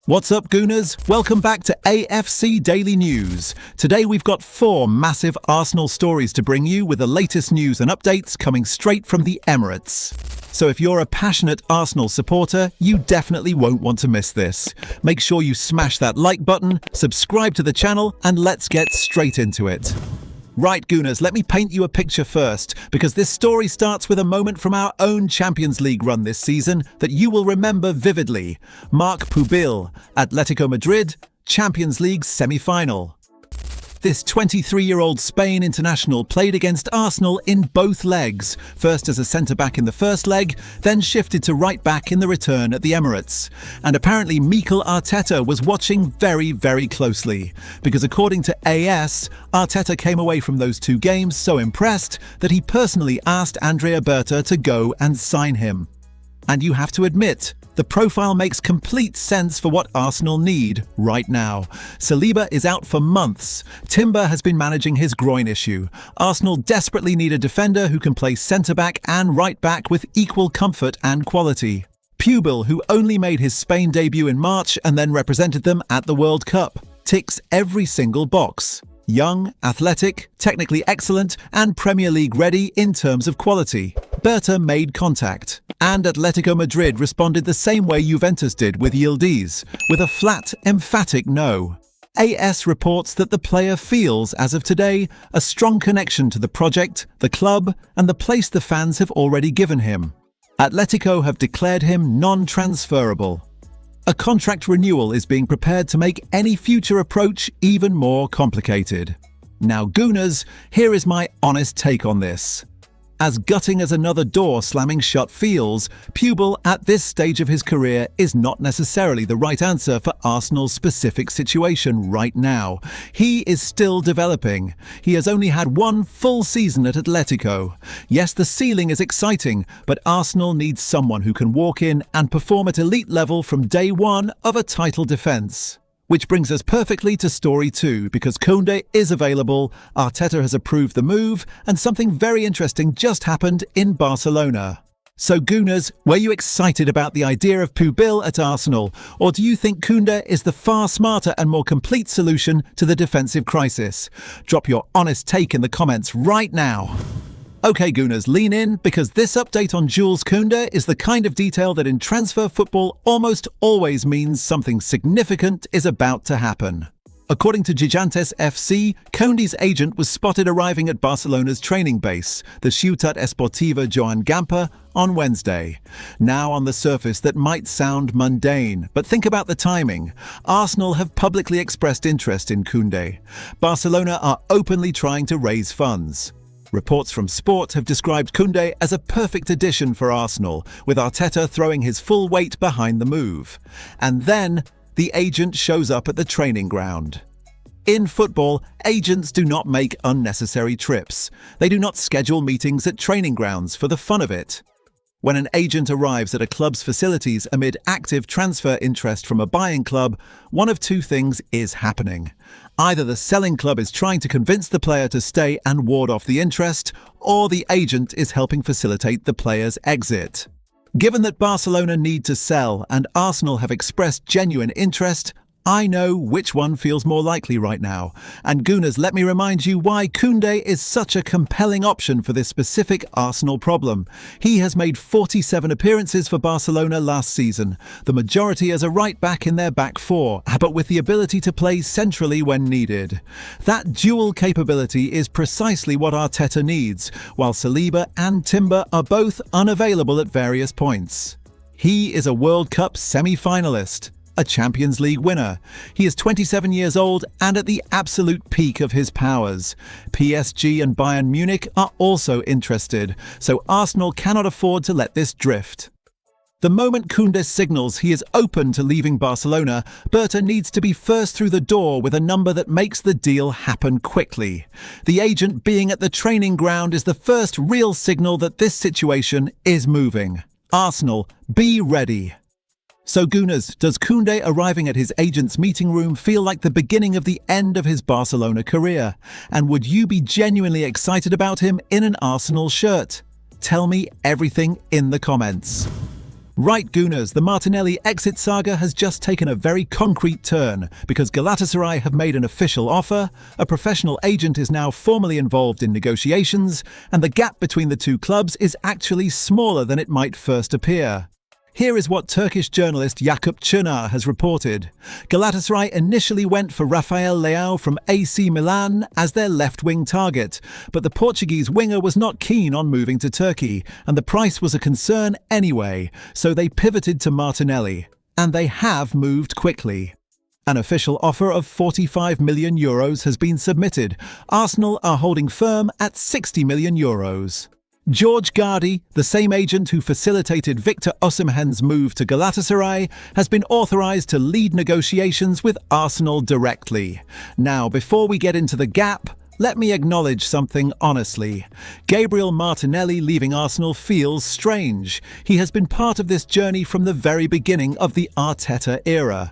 What's up, Gooners? Welcome back to AFC Daily News. Today we've got 4 massive Arsenal stories to bring you, with the latest news and updates coming straight from the Emirates. So if you're a passionate Arsenal supporter, you definitely won't want to miss this. Make sure you smash that like button, subscribe to the channel, and let's get straight into it. Right, Gooners, let me paint you a picture first, because this story starts with a moment from our own Champions League run this season that you will remember vividly. Marc Pubill, Atletico Madrid, Champions League semi-final. This 23-year-old Spain international played against Arsenal in both legs, first as a centre-back in the first leg, then shifted to right-back in the return at the Emirates. And apparently Mikel Arteta was watching very, very closely, because according to AS, Arteta came away from those 2 games so impressed that he personally asked Andrea Berta to go and sign him. And you have to admit, the profile makes complete sense for what Arsenal need right now. Saliba is out for months. Timber has been managing his groin issue. Arsenal desperately need a defender who can play centre-back and right-back with equal comfort and quality. Pubill, who only made his Spain debut in March and then represented them at the World Cup, ticks every single box. Young, athletic, technically excellent, and Premier League ready in terms of quality. Berta made contact, and Atletico Madrid responded the same way Juventus did with Yildiz, with a flat, emphatic no. AS reports that the player feels, as of today, a strong connection to the project, the club, and the place the fans have already given him. Atletico have declared him non-transferable. A contract renewal is being prepared to make any future approach even more complicated. Now, Gooners, here is my honest take on this. As gutting as another door slamming shut feels, Pubill at this stage of his career is not necessarily the right answer for Arsenal's specific situation right now. He is still developing. He has only had 1 full season at Atletico. Yes, the ceiling is exciting, but Arsenal needs someone who can walk in and perform at elite level from day 1 of a title defence. Which brings us perfectly to story 2, because Koundé is available, Arteta has approved the move, and something very interesting just happened in Barcelona. So Gooners, were you excited about the idea of Pubill at Arsenal, or do you think Koundé is the far smarter and more complete solution to the defensive crisis? Drop your honest take in the comments right now. Okay, Gooners, lean in, because this update on Jules Kounde is the kind of detail that in transfer football almost always means something significant is about to happen. According to Gigantes FC, Koundé's agent was spotted arriving at Barcelona's training base, the Ciutat Esportiva Joan Gamper, on Wednesday. Now, on the surface, that might sound mundane, but think about the timing. Arsenal have publicly expressed interest in Koundé. Barcelona are openly trying to raise funds. Reports from Sport have described Koundé as a perfect addition for Arsenal, with Arteta throwing his full weight behind the move. And then, the agent shows up at the training ground. In football, agents do not make unnecessary trips. They do not schedule meetings at training grounds for the fun of it. When an agent arrives at a club's facilities amid active transfer interest from a buying club, one of 2 things is happening. Either the selling club is trying to convince the player to stay and ward off the interest, or the agent is helping facilitate the player's exit. Given that Barcelona need to sell and Arsenal have expressed genuine interest, I know which one feels more likely right now. And Gooners, let me remind you why Koundé is such a compelling option for this specific Arsenal problem. He has made 47 appearances for Barcelona last season, the majority as a right-back in their back 4, but with the ability to play centrally when needed. That dual capability is precisely what Arteta needs, while Saliba and Timber are both unavailable at various points. He is a World Cup semi-finalist, a Champions League winner. He is 27 years old and at the absolute peak of his powers. PSG and Bayern Munich are also interested, so Arsenal cannot afford to let this drift. The moment Koundé signals he is open to leaving Barcelona, Berta needs to be first through the door with a number that makes the deal happen quickly. The agent being at the training ground is the first real signal that this situation is moving. Arsenal, be ready. So Gooners, does Koundé arriving at his agent's meeting room feel like the beginning of the end of his Barcelona career? And would you be genuinely excited about him in an Arsenal shirt? Tell me everything in the comments. Right, Gooners, the Martinelli exit saga has just taken a very concrete turn because Galatasaray have made an official offer, a professional agent is now formally involved in negotiations, and the gap between the two clubs is actually smaller than it might first appear. Here is what Turkish journalist Yakup Çınar has reported. Galatasaray initially went for Rafael Leao from AC Milan as their left-wing target, but the Portuguese winger was not keen on moving to Turkey, and the price was a concern anyway, so they pivoted to Martinelli. And they have moved quickly. An official offer of €45 million has been submitted. Arsenal are holding firm at €60 million. George Gardi, the same agent who facilitated Victor Osimhen's move to Galatasaray, has been authorised to lead negotiations with Arsenal directly. Now, before we get into the gap, let me acknowledge something honestly. Gabriel Martinelli leaving Arsenal feels strange. He has been part of this journey from the very beginning of the Arteta era.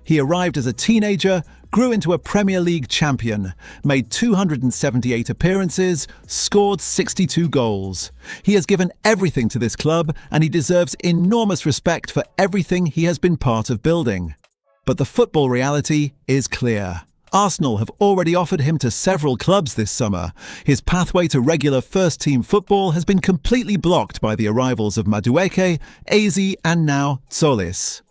He arrived as a teenager, grew into a Premier League champion, made 278 appearances, scored 62 goals. He has given everything to this club and he deserves enormous respect for everything he has been part of building. But the football reality is clear. Arsenal have already offered him to several clubs this summer. His pathway to regular first-team football has been completely blocked by the arrivals of Madueke, Eze and now Tzolis.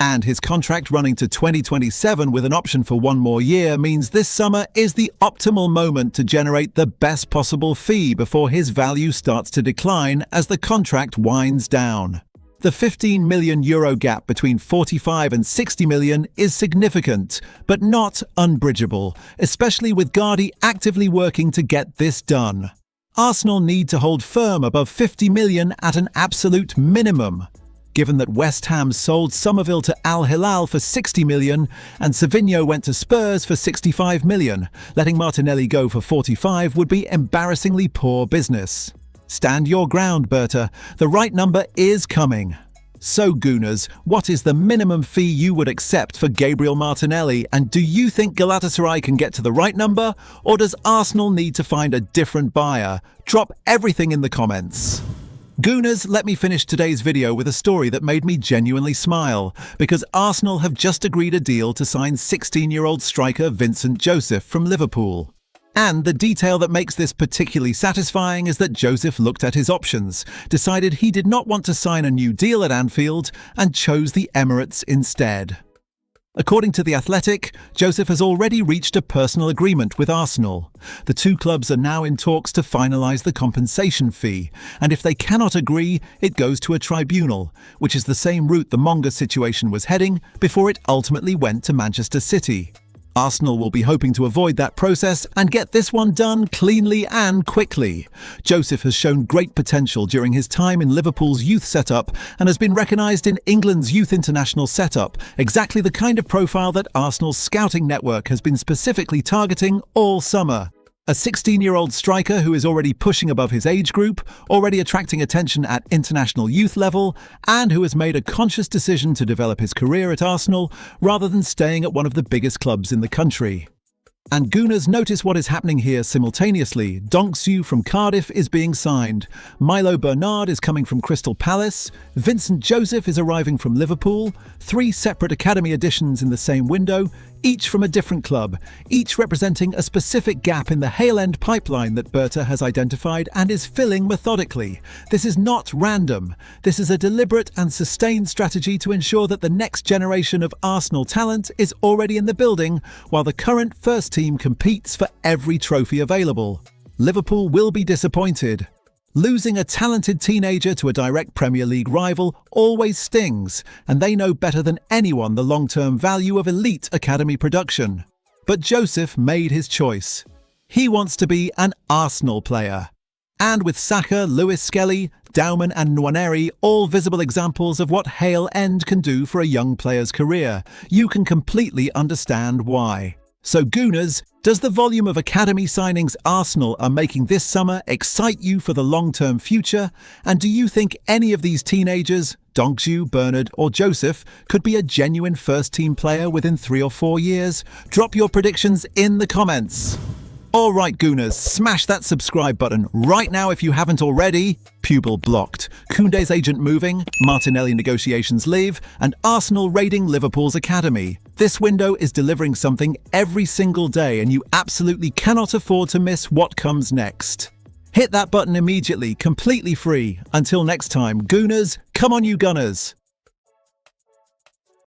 And his contract running to 2027 with an option for one more year means this summer is the optimal moment to generate the best possible fee before his value starts to decline as the contract winds down. The €15 million gap between 45 and 60 million is significant, but not unbridgeable, especially with Gardi actively working to get this done. Arsenal need to hold firm above 50 million at an absolute minimum. Given that West Ham sold Somerville to Al Hilal for 60 million and Savinho went to Spurs for 65 million, letting Martinelli go for 45 would be embarrassingly poor business. Stand your ground, Berta. The right number is coming. So, Gooners, what is the minimum fee you would accept for Gabriel Martinelli, and do you think Galatasaray can get to the right number, or does Arsenal need to find a different buyer? Drop everything in the comments. Gooners, let me finish today's video with a story that made me genuinely smile, because Arsenal have just agreed a deal to sign 16-year-old striker Vincent Joseph from Liverpool. And the detail that makes this particularly satisfying is that Joseph looked at his options, decided he did not want to sign a new deal at Anfield, and chose the Emirates instead. According to The Athletic, Joseph has already reached a personal agreement with Arsenal. The two clubs are now in talks to finalise the compensation fee, and if they cannot agree, it goes to a tribunal, which is the same route the Monga situation was heading before it ultimately went to Manchester City. Arsenal will be hoping to avoid that process and get this one done cleanly and quickly. Joseph has shown great potential during his time in Liverpool's youth setup and has been recognised in England's youth international setup, exactly the kind of profile that Arsenal's scouting network has been specifically targeting all summer. A 16-year-old striker who is already pushing above his age group, already attracting attention at international youth level, and who has made a conscious decision to develop his career at Arsenal rather than staying at one of the biggest clubs in the country. And Gooners, notice what is happening here simultaneously. Donksu from Cardiff is being signed. Milo Bernard is coming from Crystal Palace. Vincent Joseph is arriving from Liverpool. 3 separate academy additions in the same window, each from a different club, each representing a specific gap in the Hale End pipeline that Berta has identified and is filling methodically. This is not random. This is a deliberate and sustained strategy to ensure that the next generation of Arsenal talent is already in the building, while the current first team competes for every trophy available. Liverpool will be disappointed. Losing a talented teenager to a direct Premier League rival always stings, and they know better than anyone the long-term value of elite academy production. But Joseph made his choice. He wants to be an Arsenal player. And with Saka, Lewis Skelly, Dauman and Nwaneri all visible examples of what Hale End can do for a young player's career, you can completely understand why. So Gooners, does the volume of academy signings Arsenal are making this summer excite you for the long-term future? And do you think any of these teenagers, Donksu, Bernard or Joseph, could be a genuine first-team player within 3 or 4 years? Drop your predictions in the comments. All right, Gooners, smash that subscribe button right now if you haven't already. Pubill blocked, Koundé's agent moving, Martinelli negotiations leave, and Arsenal raiding Liverpool's academy. This window is delivering something every single day, and you absolutely cannot afford to miss what comes next. Hit that button immediately, completely free. Until next time, Gooners, come on you Gunners!